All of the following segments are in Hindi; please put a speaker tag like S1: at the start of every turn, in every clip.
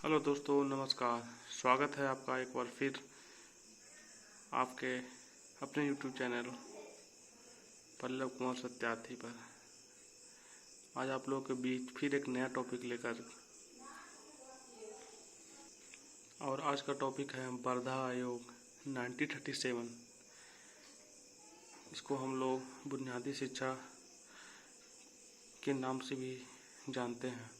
S1: हेलो दोस्तों, नमस्कार। स्वागत है आपका एक बार फिर आपके अपने यूट्यूब चैनल पल्लव कुमार सत्यार्थी पर। आज आप लोगों के बीच फिर एक नया टॉपिक लेकर, और आज का टॉपिक है वर्धा आयोग 1937। इसको हम लोग बुनियादी शिक्षा के नाम से भी जानते हैं।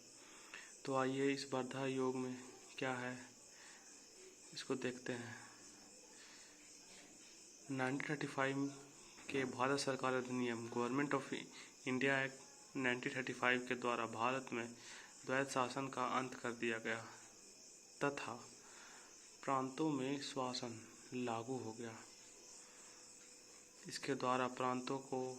S1: तो आइए इस वर्धा आयोग में क्या है इसको देखते हैं। 1935 के भारत सरकार अधिनियम गवर्नमेंट ऑफ इंडिया एक्ट 1935 के द्वारा भारत में द्वैध शासन का अंत कर दिया गया तथा प्रांतों में शासन लागू हो गया। इसके द्वारा प्रांतों को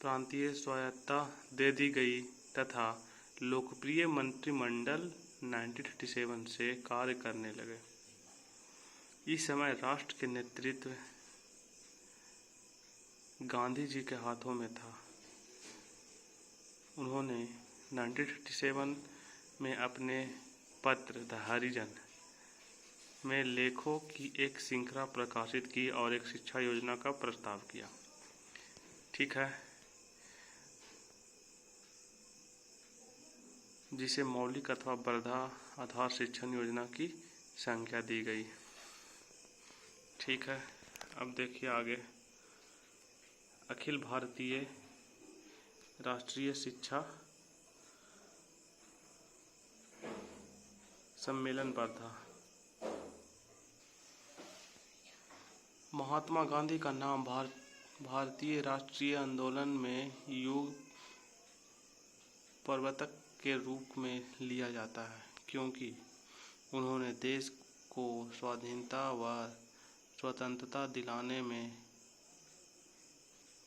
S1: प्रांतीय स्वायत्तता दे दी गई तथा लोकप्रिय मंत्रिमंडल 1937 से कार्य करने लगे। इस समय राष्ट्र के नेतृत्व गांधी जी के हाथों में था। उन्होंने 1937 में अपने पत्र द हरिजन में लेखों की एक श्रृंखला प्रकाशित की और एक शिक्षा योजना का प्रस्ताव किया। ठीक है, जिसे मौलिक अथवा वर्धा आधार शिक्षण योजना की संज्ञा दी गई। ठीक है, अब देखिए आगे। अखिल भारतीय राष्ट्रीय शिक्षा सम्मेलन वर्धा। महात्मा गांधी का नाम भारतीय राष्ट्रीय आंदोलन में युग प्रवर्तक के रूप में लिया जाता है, क्योंकि उन्होंने देश को स्वाधीनता व स्वतंत्रता दिलाने में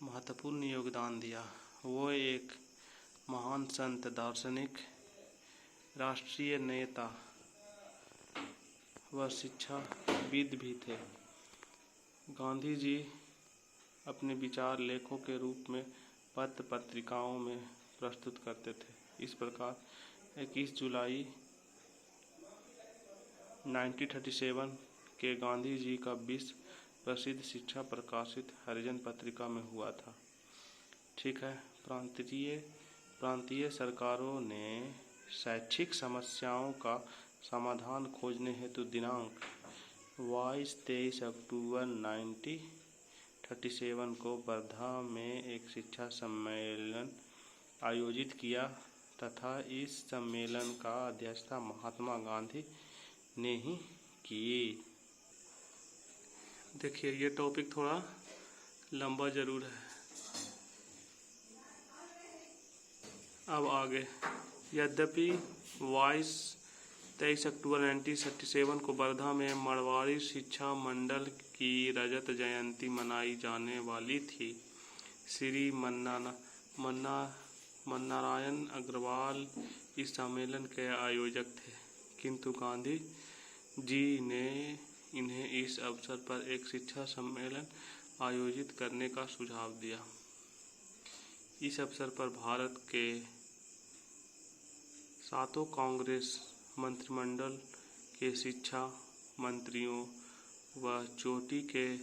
S1: महत्वपूर्ण योगदान दिया। वो एक महान संत, दार्शनिक, राष्ट्रीय नेता व शिक्षाविद भी थे। गांधी जी अपने विचार लेखों के रूप में पत्र पत्रिकाओं में प्रस्तुत करते थे। इस प्रकार 21 जुलाई 1937 के गांधी जी का विश्व प्रसिद्ध शिक्षा प्रकाशित हरिजन पत्रिका में हुआ था। ठीक है, प्रांतीय सरकारों ने शैक्षिक समस्याओं का समाधान खोजने हेतु दिनांक 22-23 अक्टूबर 1937 को वर्धा में एक शिक्षा सम्मेलन आयोजित किया तथा इस सम्मेलन का अध्यक्षता महात्मा गांधी ने ही की। देखिए, ये टॉपिक थोड़ा लंबा जरूर है। अब आगे। यद्यपि 22-23 अक्टूबर 1937 को वर्धा में मारवाड़ी शिक्षा मंडल की रजत जयंती मनाई जाने वाली थी। श्री मन्नारायण अग्रवाल इस सम्मेलन के आयोजक थे, किंतु गांधी जी ने इन्हें इस अवसर पर एक शिक्षा सम्मेलन आयोजित करने का सुझाव दिया। इस अवसर पर भारत के 7 कांग्रेस मंत्रिमंडल के शिक्षा मंत्रियों व चोटी के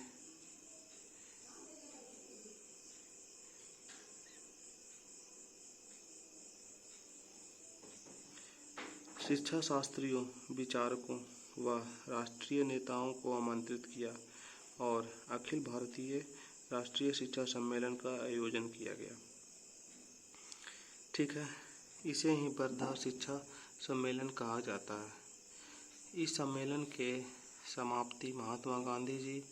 S1: शिक्षा शास्त्रियों, विचारकों व राष्ट्रीय नेताओं को आमंत्रित किया और अखिल भारतीय राष्ट्रीय शिक्षा सम्मेलन का आयोजन किया गया। ठीक है, इसे ही वर्धा शिक्षा सम्मेलन कहा जाता है। इस सम्मेलन के समाप्ति महात्मा गांधी जी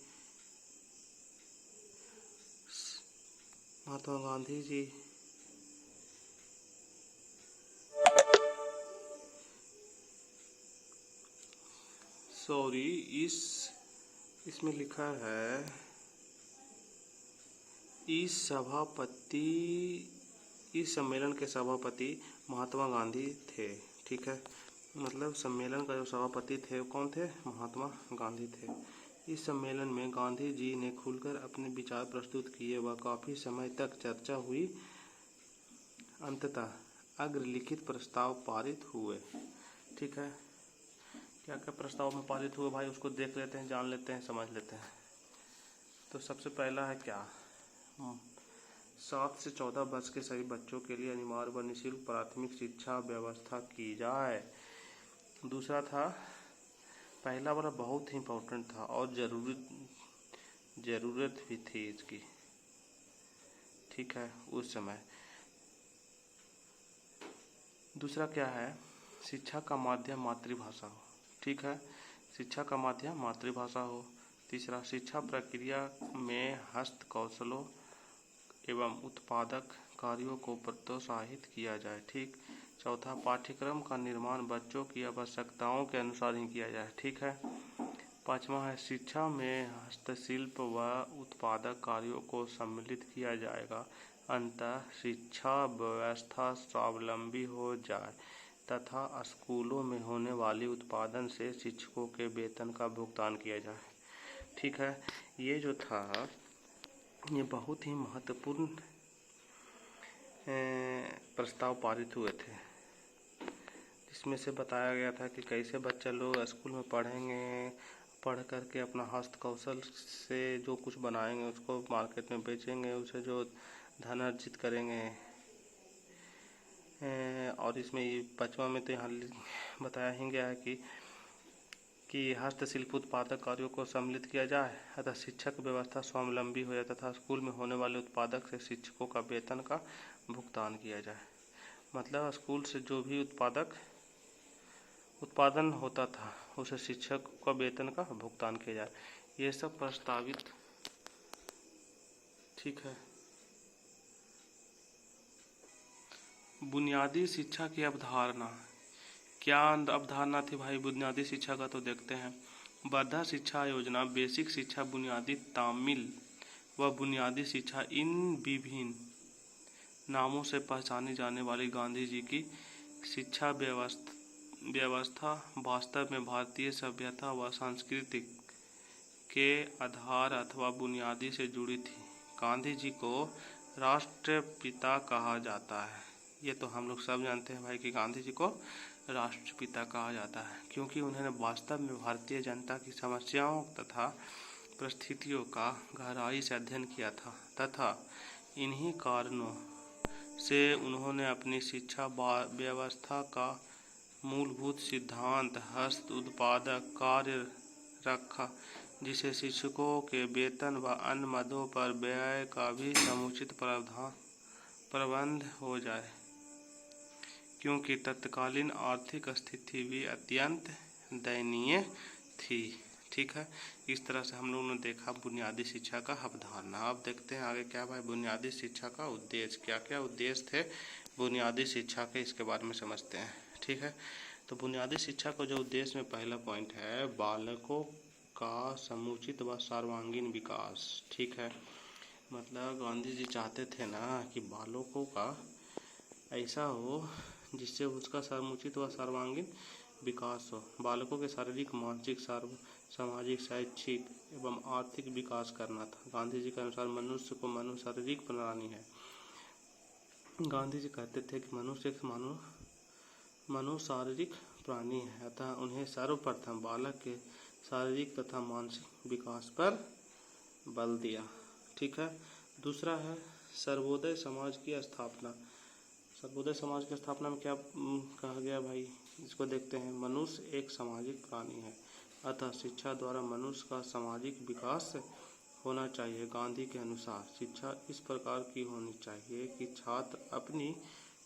S1: इसमें लिखा है इस सम्मेलन के सभापति महात्मा गांधी थे। ठीक है, मतलब सम्मेलन का जो सभापति थे वो कौन थे? महात्मा गांधी थे। इस सम्मेलन में गांधी जी ने खुलकर अपने विचार प्रस्तुत किए व काफ़ी समय तक चर्चा हुई। अंततः अग्रलिखित प्रस्ताव पारित हुए। ठीक है, क्या क्या प्रस्ताव में पारित हुए भाई, उसको देख लेते हैं, जान लेते हैं, समझ लेते हैं। तो सबसे पहला है क्या, 7 से 14 वर्ष के सभी बच्चों के लिए अनिवार्य व निःशुल्क प्राथमिक शिक्षा व्यवस्था की जाए। दूसरा था, पहला वाला बहुत ही इम्पोर्टेंट था और ज़रूरत भी थी इसकी, ठीक है, उस समय। दूसरा क्या है, शिक्षा का माध्यम मातृभाषा हो, ठीक है, शिक्षा का माध्यम मातृभाषा हो। तीसरा, शिक्षा प्रक्रिया में हस्त कौशलों एवं उत्पादक कार्यों को प्रोत्साहित किया जाए, ठीक। चौथा, पाठ्यक्रम का निर्माण बच्चों की आवश्यकताओं के अनुसार ही किया जाए, ठीक है। पाँचवा है, शिक्षा में हस्तशिल्प व उत्पादक कार्यों को सम्मिलित किया जाएगा। अंततः शिक्षा व्यवस्था स्वावलंबी हो जाए तथा स्कूलों में होने वाली उत्पादन से शिक्षकों के वेतन का भुगतान किया जाए, ठीक है। ये जो था, ये बहुत ही महत्वपूर्ण प्रस्ताव पारित हुए थे, जिसमें से बताया गया था कि कैसे बच्चे लोग स्कूल में पढ़ेंगे, पढ़ करके अपना हस्त कौशल से जो कुछ बनाएंगे उसको मार्केट में बेचेंगे, उसे जो धन अर्जित करेंगे। और इसमें ये 5वां में तो यहाँ बताया ही गया है कि हस्तशिल्प उत्पादक कार्यों को सम्मिलित किया जाए अतः शिक्षक व्यवस्था स्वावलंबी हो जाए तथा स्कूल में होने वाले उत्पादक से शिक्षकों का वेतन का भुगतान किया जाए। मतलब स्कूल से जो भी उत्पादन होता था उसे शिक्षक का वेतन का भुगतान किया जाए। ये सब प्रस्तावित, ठीक है। बुनियादी शिक्षा की अवधारणा, क्या अवधारणा थी भाई बुनियादी शिक्षा का, तो देखते हैं। वर्धा शिक्षा योजना, बेसिक शिक्षा, बुनियादी तामील व बुनियादी शिक्षा, इन विभिन्न नामों से पहचानी जाने वाली गांधी जी की शिक्षा व्यवस्था वास्तव में भारतीय सभ्यता व संस्कृति के आधार अथवा बुनियादी से जुड़ी थी। गांधी जी को राष्ट्रपिता कहा जाता है, ये तो हम लोग सब जानते हैं भाई कि गांधी जी को राष्ट्रपिता कहा जाता है, क्योंकि उन्होंने वास्तव में भारतीय जनता की समस्याओं तथा परिस्थितियों का गहराई से अध्ययन किया था तथा इन्हीं कारणों से उन्होंने अपनी शिक्षा व्यवस्था का मूलभूत सिद्धांत हस्त उत्पादक कार्य रखा, जिसे शिक्षकों के वेतन व अन्य मदों पर व्यय का भी समुचित प्रबंध हो जाए, क्योंकि तत्कालीन आर्थिक स्थिति भी अत्यंत दयनीय थी, ठीक है। इस तरह से हम लोगों ने देखा बुनियादी शिक्षा का अवधारणा। अब देखते हैं आगे क्या भाई, बुनियादी शिक्षा का उद्देश्य, क्या क्या उद्देश्य थे बुनियादी शिक्षा के, इसके बारे में समझते हैं, ठीक है। तो बुनियादी शिक्षा का जो उद्देश्य में पहला पॉइंट है, बालकों का समुचित व सर्वांगीण विकास, ठीक है। मतलब गांधी जी चाहते थे ना कि बालकों का ऐसा हो जिससे उसका समुचित व सर्वांगीण विकास हो। बालकों के शारीरिक, मानसिक, सामाजिक, शैक्षिक एवं आर्थिक विकास करना था। गांधी जी के अनुसार मनुष्य को मनो शारीरिक प्राणी है। गांधी जी कहते थे कि मनुष्य एक मनो शारीरिक प्राणी है, अतः उन्हें सर्वप्रथम बालक के शारीरिक तथा मानसिक विकास पर बल दिया, ठीक है। दूसरा है सर्वोदय समाज की स्थापना। सर्वोदय समाज की स्थापना में क्या कहा गया भाई, इसको देखते हैं। मनुष्य एक सामाजिक प्राणी है, अतः शिक्षा द्वारा मनुष्य का सामाजिक विकास होना चाहिए। गांधी के अनुसार शिक्षा इस प्रकार की होनी चाहिए कि छात्र अपनी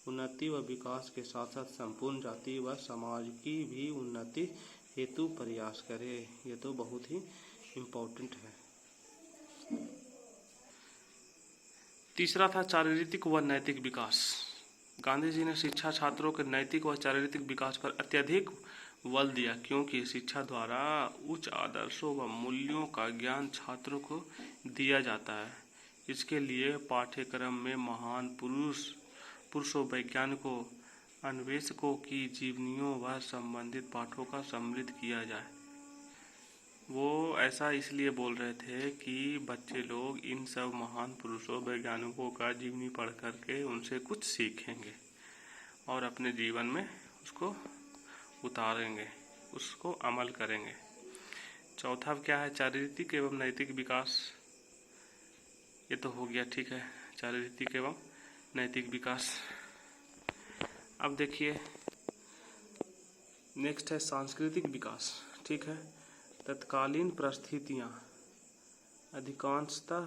S1: उन्नति व विकास के साथ साथ संपूर्ण जाति व समाज की भी उन्नति हेतु प्रयास करे। ये तो बहुत ही इम्पोर्टेंट है। तीसरा था चारित्रिक व नैतिक विकास। गांधी जी ने शिक्षा छात्रों के नैतिक व चारित्रिक विकास पर अत्यधिक बल दिया, क्योंकि शिक्षा द्वारा उच्च आदर्शों व मूल्यों का ज्ञान छात्रों को दिया जाता है। इसके लिए पाठ्यक्रम में महान पुरुषों, वैज्ञानिकों, अन्वेषकों की जीवनियों व संबंधित पाठों का सम्मिलित किया जाए। वो ऐसा इसलिए बोल रहे थे कि बच्चे लोग इन सब महान पुरुषों, वैज्ञानिकों का जीवनी पढ़ करके उनसे कुछ सीखेंगे और अपने जीवन में उसको उतारेंगे। उसको अमल करेंगे। चौथा क्या है, चारित्रिक एवं नैतिक विकास। ये तो हो गया, ठीक है, चारित्रिक एवं नैतिक विकास। अब देखिए नेक्स्ट है सांस्कृतिक विकास। ठीक है, तत्कालीन परिस्थितियाँ अधिकांशतः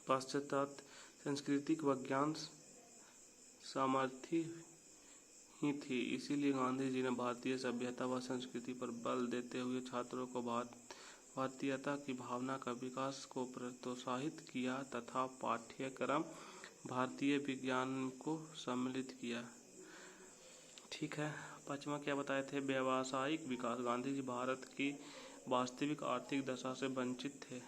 S1: पाश्चात्य सांस्कृतिक विज्ञान सामर्थ्य ही थी, इसीलिए गांधी जी ने भारतीय सभ्यता व संस्कृति पर बल देते हुए छात्रों को भारतीयता की भावना का विकास को प्रोत्साहित किया तथा पाठ्यक्रम भारतीय विज्ञान को सम्मिलित किया। ठीक है, पांचवा क्या बताए थे, व्यावसायिक विकास। गांधी जी भारत की वास्तविक आर्थिक दशा से वंचित थे।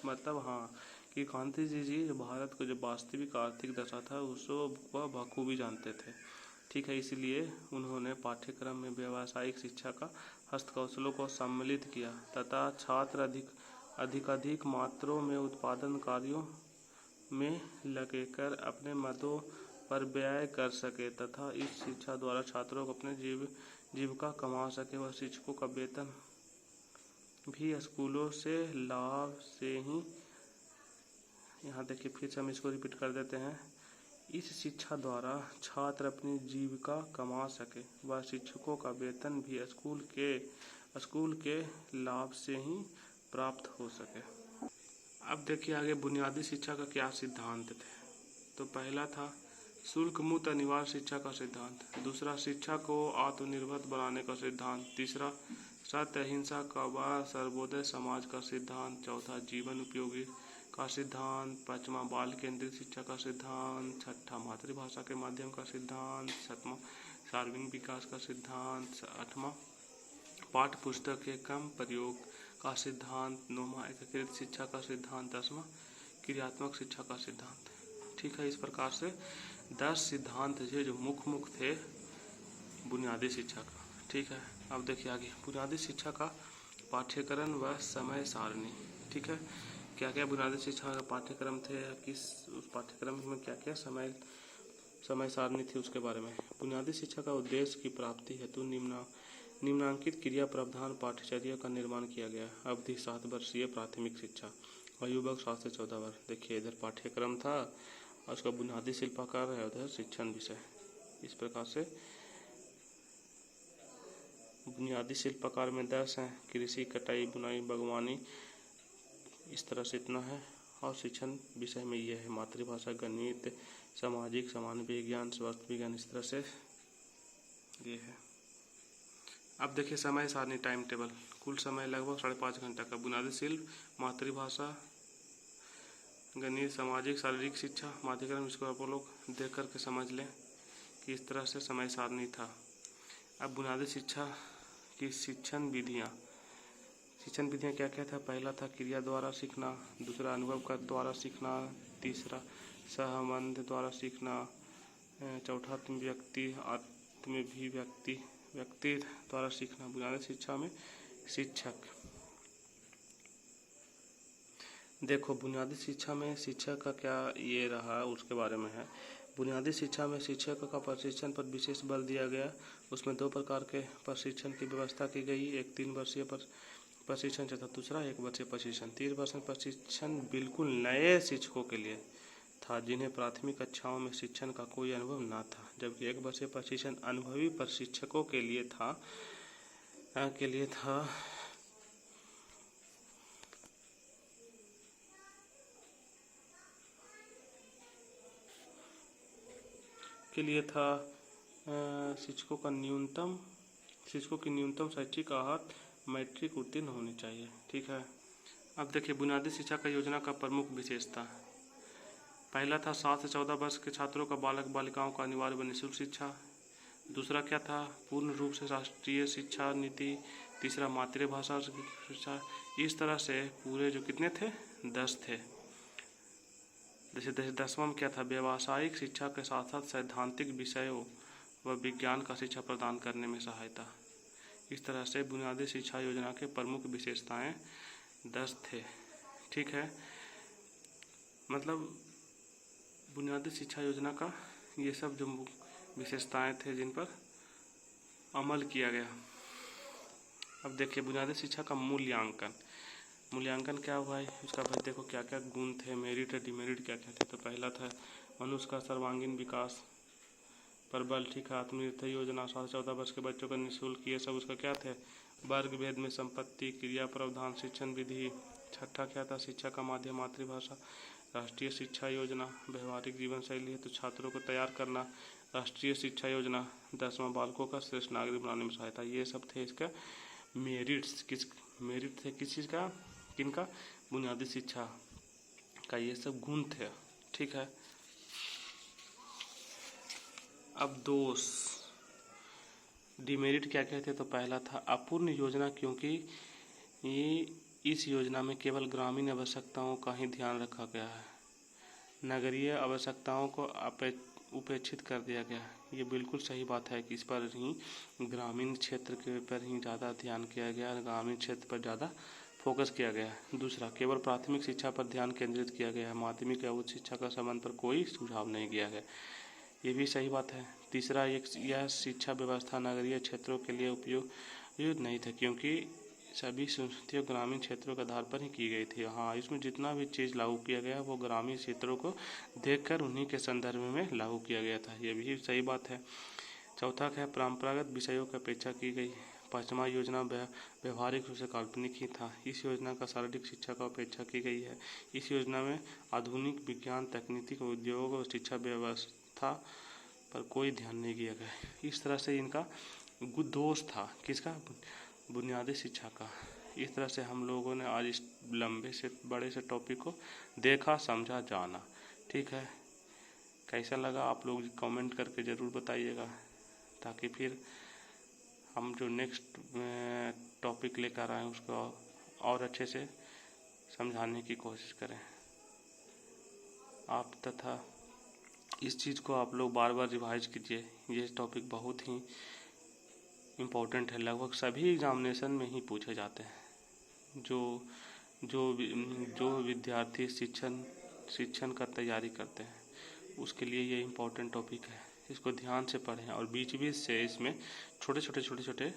S1: मतलब हाँ कि गांधी जी भारत को जो वास्तविक आर्थिक दशा था उसको वह बखूबी जानते थे। ठीक है, इसलिए उन्होंने पाठ्यक्रम में व्यावसायिक शिक्षा का हस्तकौशलों को सम्मिलित किया तथा छात्र अधिक मात्रों में उत्पादन कार्यों में लगकर अपने मदों पर व्यय कर सके तथा इस शिक्षा द्वारा छात्रों को अपने जीविका कमा सके व शिक्षकों का वेतन भी स्कूलों से लाभ से ही। यहाँ देखिए फिर से हम इसको रिपीट कर देते हैं, इस शिक्षा द्वारा छात्र अपनी जीविका कमा सके व शिक्षकों का वेतन भी स्कूल के लाभ से ही प्राप्त हो सके। अब देखिए आगे बुनियादी शिक्षा का क्या सिद्धांत थे। तो पहला था शुल्क मुक्त अनिवार्य शिक्षा का सिद्धांत, दूसरा शिक्षा को आत्मनिर्भर बनाने का सिद्धांत, तीसरा सत्य अहिंसा का व सर्वोदय समाज का सिद्धांत, चौथा जीवन उपयोगी का सिद्धांत, पांचवा बाल केंद्रित शिक्षा का सिद्धांत, छठा मातृभाषा के माध्यम का सिद्धांत, सातवां सार्वजनिक विकास का सिद्धांत, आठवां पाठ्य पुस्तक के कम प्रयोग का सिद्धांत, नौवां एकीकृत शिक्षा का सिद्धांत, दसवां क्रियात्मक शिक्षा का सिद्धांत। ठीक है, इस प्रकार से 10 सिद्धांत थे जो मुख्य थे बुनियादी शिक्षा का। ठीक है, अब देखिए आगे बुनियादी शिक्षा का पाठ्यक्रम व समय सारणी। ठीक है, क्या क्या बुनियादी शिक्षा का पाठ्यक्रम थे, किस उस पाठ्यक्रम में क्या क्या समय सारणी थी उसके बारे में। बुनियादी शिक्षा का उद्देश्य की प्राप्ति हेतु निम्नांकित क्रिया प्रावधान पाठ्यचर्या का निर्माण किया गया। अवधि 7 वर्षीय प्राथमिक शिक्षा, आयु वर्ग 7 से 14 वर्ष। देखिए इधर पाठ्यक्रम था और उसका बुनियादी शिल्पाकार है, उधर शिक्षण विषय। इस प्रकार से बुनियादी शिल्पाकार में 10 हैं, कृषि, कटाई, बुनाई, बागवानी, इस तरह से इतना है। और शिक्षण विषय में ये है मातृभाषा, गणित, सामाजिक, सामान्य विज्ञान, स्वास्थ्य विज्ञान, इस तरह से ये है। अब देखिए समय सारणी टाइम टेबल, कुल समय लगभग 5.5 घंटा का। बुनियादी शिल्प, मातृभाषा, गणित, सामाजिक, शारीरिक शिक्षा, माध्यक्रम, इसको आप लोग देख करके समझ लें कि इस तरह से समय सारणी था। अब बुनियादी शिक्षा की शिक्षण विधियाँ क्या क्या था। पहला था क्रिया द्वारा सीखना, दूसरा अनुभव का द्वारा सीखना, तीसरा सहसंबंध द्वारा सीखना, चौथा व्यक्ति द्वारा सीखना। बुनियादी शिक्षा में शिक्षक, देखो बुनियादी शिक्षा में शिक्षक का क्या ये रहा उसके बारे में है। बुनियादी शिक्षा में शिक्षक का प्रशिक्षण पर विशेष बल दिया गया। उसमें 2 प्रकार के प्रशिक्षण की व्यवस्था की गई, एक 3 वर्षीय प्रशिक्षण तथा दूसरा 1 वर्षीय प्रशिक्षण। 3 वर्षीय प्रशिक्षण बिल्कुल नए शिक्षकों के लिए था जिन्हें प्राथमिक कक्षाओं में शिक्षण का कोई अनुभव न था, जबकि 1 वर्षीय प्रशिक्षण अनुभवी प्रशिक्षकों के लिए था। शिक्षकों की न्यूनतम शैक्षिक आहत मैट्रिक उत्तीर्ण होनी चाहिए। ठीक है, अब देखिए बुनियादी शिक्षा का योजना का प्रमुख विशेषता। पहला था 7 से 14 वर्ष के छात्रों का बालक बालिकाओं का अनिवार्य व निःशुल्क शिक्षा। दूसरा क्या था, पूर्ण रूप से राष्ट्रीय शिक्षा नीति। तीसरा मातृभाषा शिक्षा। इस तरह से पूरे जो कितने थे 10 थे। जैसे 10वां में क्या था, व्यावसायिक शिक्षा के साथ साथ सैद्धांतिक विषयों व विज्ञान का शिक्षा प्रदान करने में सहायता। इस तरह से बुनियादी शिक्षा योजना के प्रमुख विशेषताएं 10 थे। ठीक है, मतलब बुनियादी शिक्षा योजना का ये सब जो विशेषताएं थे जिन पर अमल किया गया। अब देखिए बुनियादी शिक्षा का मूल्यांकन। मूल्यांकन क्या हुआ है उसका भाई देखो क्या क्या गुण थे, मेरिट है डिमेरिट क्या क्या थे। तो पहला था मनुष्य का सर्वांगीण विकास पर बल, ठीक है। आत्मनिर्भर योजना, 14 वर्ष के बच्चों का निःशुल्क, ये सब उसका क्या थे। वर्ग भेद में संपत्ति, क्रिया प्रावधान, शिक्षण विधि। छठा क्या था, शिक्षा का माध्यम मातृभाषा। राष्ट्रीय शिक्षा योजना, व्यवहारिक जीवन शैली है तो छात्रों को तैयार करना। राष्ट्रीय शिक्षा योजना, 10वां बालकों का श्रेष्ठ नागरिक बनाने में सहायता। ये सब थे इसका मेरिट्स। मेरिट थे किस चीज़ का, किनका, बुनियादी शिक्षा का। ये सब गुण थे, ठीक है। अब दोष, डिमेरिट क्या कहते हैं। तो पहला था अपूर्ण योजना, क्योंकि ये इस योजना में केवल ग्रामीण आवश्यकताओं का ही ध्यान रखा गया है, नगरीय आवश्यकताओं को उपेक्षित कर दिया गया है। ये बिल्कुल सही बात है कि इस पर ही ग्रामीण क्षेत्र के पर ही ज़्यादा ध्यान किया गया, ग्रामीण क्षेत्र पर ज़्यादा फोकस किया गया है। दूसरा, केवल प्राथमिक शिक्षा पर ध्यान केंद्रित किया गया है, माध्यमिक या उच्च शिक्षा का संबंध पर कोई सुझाव नहीं किया गया। ये भी सही बात है। तीसरा, यह शिक्षा व्यवस्था नगरीय क्षेत्रों के लिए उपयुक्त नहीं था, क्योंकि सभी संस्थितियाँ ग्रामीण क्षेत्रों के आधार पर ही की गई थी। हाँ, इसमें जितना भी चीज़ लागू किया गया वो ग्रामीण क्षेत्रों को देखकर उन्हीं के संदर्भ में लागू किया गया था। ये भी सही बात है। चौथा है परंपरागत विषयों की अपेक्षा की गई। पांचवा, योजना व्यवहारिक रूप से काल्पनिक ही था। इस योजना का शारीरिक शिक्षा का अपेक्षा की गई है। इस योजना में आधुनिक विज्ञान, तकनीकी, उद्योग और शिक्षा व्यवस्था पर कोई ध्यान नहीं दिया गया। इस तरह से इनका दोष था, किसका, बुनियादी शिक्षा का। इस तरह से हम लोगों ने आज इस लंबे से बड़े से टॉपिक को देखा, समझा, जाना, ठीक है। कैसा लगा आप लोग कमेंट करके ज़रूर बताइएगा, ताकि फिर हम जो नेक्स्ट टॉपिक लेकर आए उसको और अच्छे से समझाने की कोशिश करें आप, तथा इस चीज़ को आप लोग बार बार रिवाइज कीजिए। ये टॉपिक बहुत ही इम्पोर्टेंट है, लगभग सभी एग्जामिनेशन में ही पूछे जाते हैं। जो विद्यार्थी शिक्षण का तैयारी करते हैं उसके लिए ये इम्पोर्टेंट टॉपिक है। इसको ध्यान से पढ़ें और बीच बीच से इसमें छोटे छोटे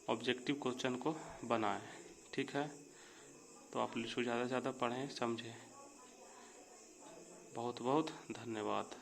S1: ऑब्जेक्टिव क्वेश्चन को बनाएं, ठीक है। तो आप इसको ज़्यादा से ज़्यादा पढ़ें, समझें। बहुत बहुत धन्यवाद।